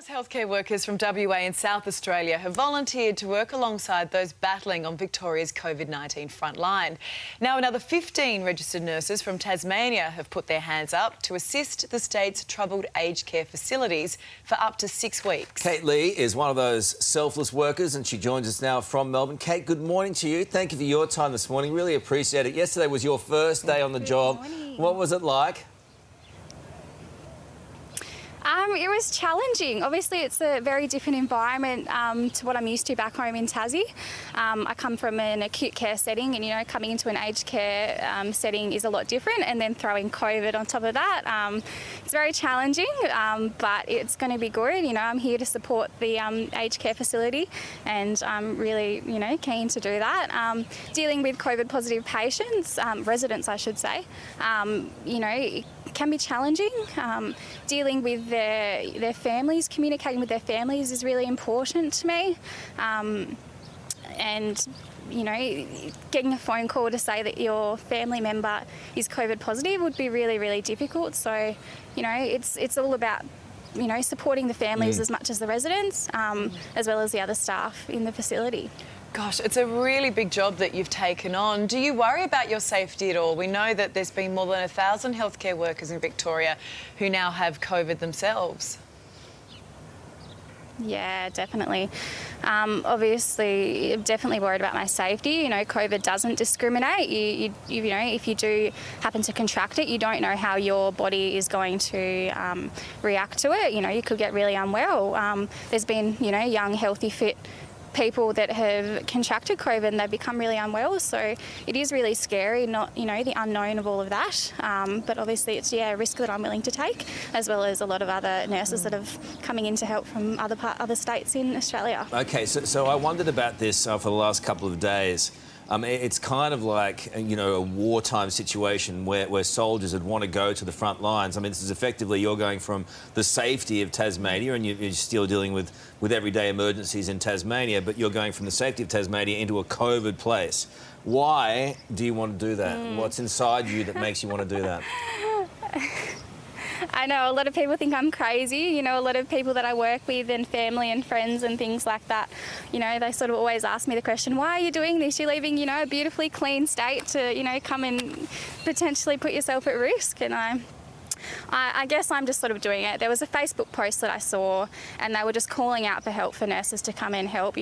Healthcare workers from WA and South Australia have volunteered to work alongside those battling on Victoria's COVID-19 front line. Now, another 15 registered nurses from Tasmania have put their hands up to assist the state's troubled aged care facilities for up to 6 weeks. Kate Lee is one of those selfless workers and she joins us now from Melbourne. Kate, good morning to you. Thank you for your time this morning. Really appreciate it. Yesterday was your first day on the job. What was it like? It was challenging. Obviously, it's a very different environment to what I'm used to back home in Tassie. I come from an acute care setting and, coming into an aged care setting is a lot different, and then throwing COVID on top of that. It's very challenging, but it's going to be good. I'm here to support the aged care facility, and I'm really, keen to do that. Dealing with COVID-positive patients, residents I should say, it can be challenging. Dealing with their families, communicating with their families is really important to me. And getting a phone call to say that your family member is COVID positive would be really, really difficult. So, it's all about supporting the families as much as the residents, as well as the other staff in the facility. Gosh, it's a really big job that you've taken on. Do you worry about your safety at all? We know that there's been more than 1,000 healthcare workers in Victoria who now have COVID themselves. Yeah, definitely. Obviously, definitely worried about my safety. COVID doesn't discriminate. If you do happen to contract it, you don't know how your body is going to react to it. You could get really unwell. There's been, young, healthy, fit people that have contracted COVID and they've become really unwell. So it is really scary, not, the unknown of all of that. But obviously it's, a risk that I'm willing to take, as well as a lot of other nurses that have coming in to help from other states in Australia. OK, so I wondered about this for the last couple of days. It's kind of like, a wartime situation where soldiers would want to go to the front lines. This is effectively you're going from the safety of Tasmania, and you're still dealing with everyday emergencies in Tasmania, but you're going from the safety of Tasmania into a COVID place. Why do you want to do that? What's inside you that makes you want to do that? I know a lot of people think I'm crazy. A lot of people that I work with and family and friends and things like that, they sort of always ask me the question, why are you doing this? You're leaving, a beautifully clean state to, come and potentially put yourself at risk. And I guess I'm just sort of doing it. There was a Facebook post that I saw and they were just calling out for help for nurses to come and help,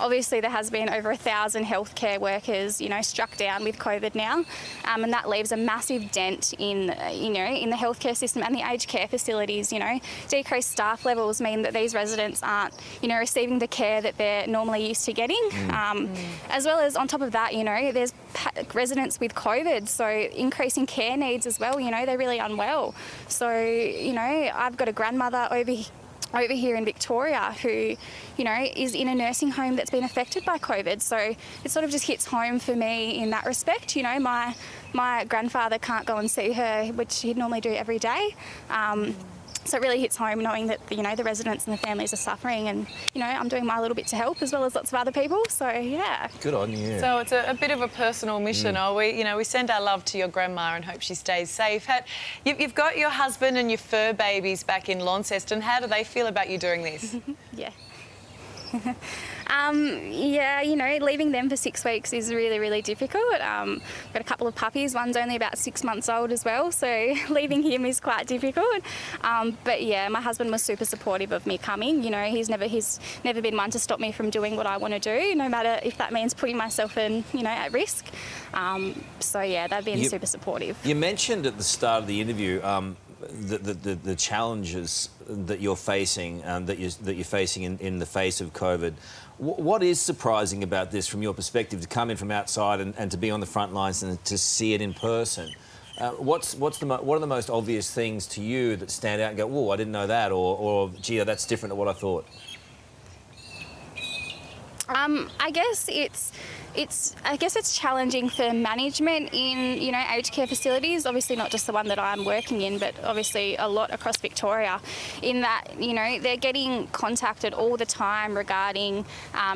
Obviously there has been over 1,000 healthcare workers, struck down with COVID now, and that leaves a massive dent in, in the healthcare system and the aged care facilities, Decreased staff levels mean that these residents aren't, receiving the care that they're normally used to getting. As well as on top of that, there's residents with COVID, so increasing care needs as well, they're really unwell. So, I've got a grandmother over here in Victoria who, is in a nursing home that's been affected by COVID. So it sort of just hits home for me in that respect. My grandfather can't go and see her, which he'd normally do every day. So it really hits home knowing that, the residents and the families are suffering, and, I'm doing my little bit to help as well as lots of other people. So, yeah. Good on you. So it's a bit of a personal mission. We send our love to your grandma and hope she stays safe. You've got your husband and your fur babies back in Launceston. How do they feel about you doing this? Yeah. Leaving them for 6 weeks is really, really difficult. I've got a couple of puppies. One's only about 6 months old as well, so leaving him is quite difficult. But yeah, my husband was super supportive of me coming. He's never been one to stop me from doing what I want to do, no matter if that means putting myself in, at risk. So yeah, they've been super supportive. You mentioned at the start of the interview the challenges that you're facing, that you're facing in the face of COVID. What is surprising about this from your perspective, to come in from outside and to be on the front lines and to see it in person? What are the most obvious things to you that stand out and go, "Whoa, I didn't know that," or "Gee, that's different to what I thought"? I guess it's I guess it's challenging for management in, you know, aged care facilities, obviously not just the one that I'm working in, but obviously a lot across Victoria, in that, you know, they're getting contacted all the time regarding,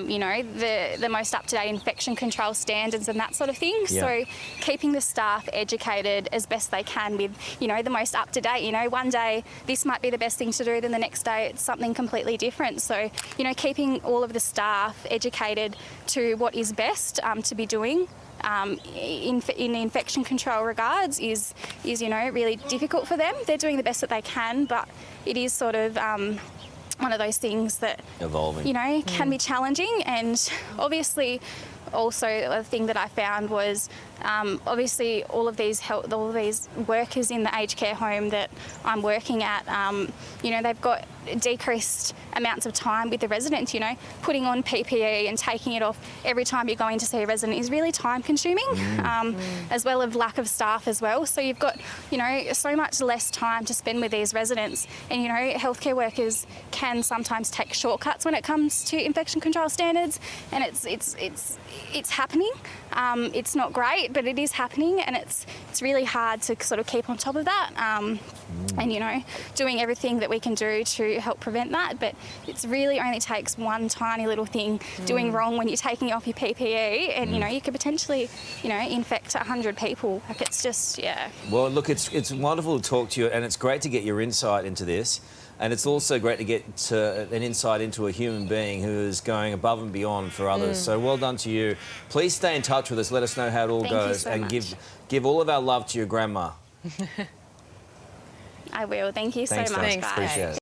you know, the most up-to-date infection control standards and that sort of thing. Yeah. So keeping the staff educated as best they can with, you know, the most up-to-date, you know, one day this might be the best thing to do, then the next day it's something completely different. So, you know, keeping all of the staff educated to what is best to be doing in infection control regards is, you know, really difficult for them. They're doing the best that they can, but it is sort of one of those things that, Evolving. you know, can be challenging. And obviously also the thing that I found was obviously all of these workers in the aged care home that I'm working at, you know, they've got decreased amounts of time with the residents. You know, putting on PPE and taking it off every time you're going to see a resident is really time consuming, as well as lack of staff as well. So you've got, you know, so much less time to spend with these residents, and, you know, healthcare workers can sometimes take shortcuts when it comes to infection control standards, and it's happening. It's not great, but it is happening, and it's really hard to sort of keep on top of that, and, you know, doing everything that we can do to help prevent that. But it's really only takes one tiny little thing doing wrong when you're taking off your PPE, and, you know, you could potentially, you know, infect 100 people. Like, it's just, yeah. Well, look, it's wonderful to talk to you, and it's great to get your insight into this. And it's also great to get an insight into a human being who is going above and beyond for others. So well done to you. Please stay in touch with us. Let us know how it all goes. Thank you so much. Give all of our love to your grandma. I will. Thank you Thanks, so much, Tassie. guys. Appreciate it.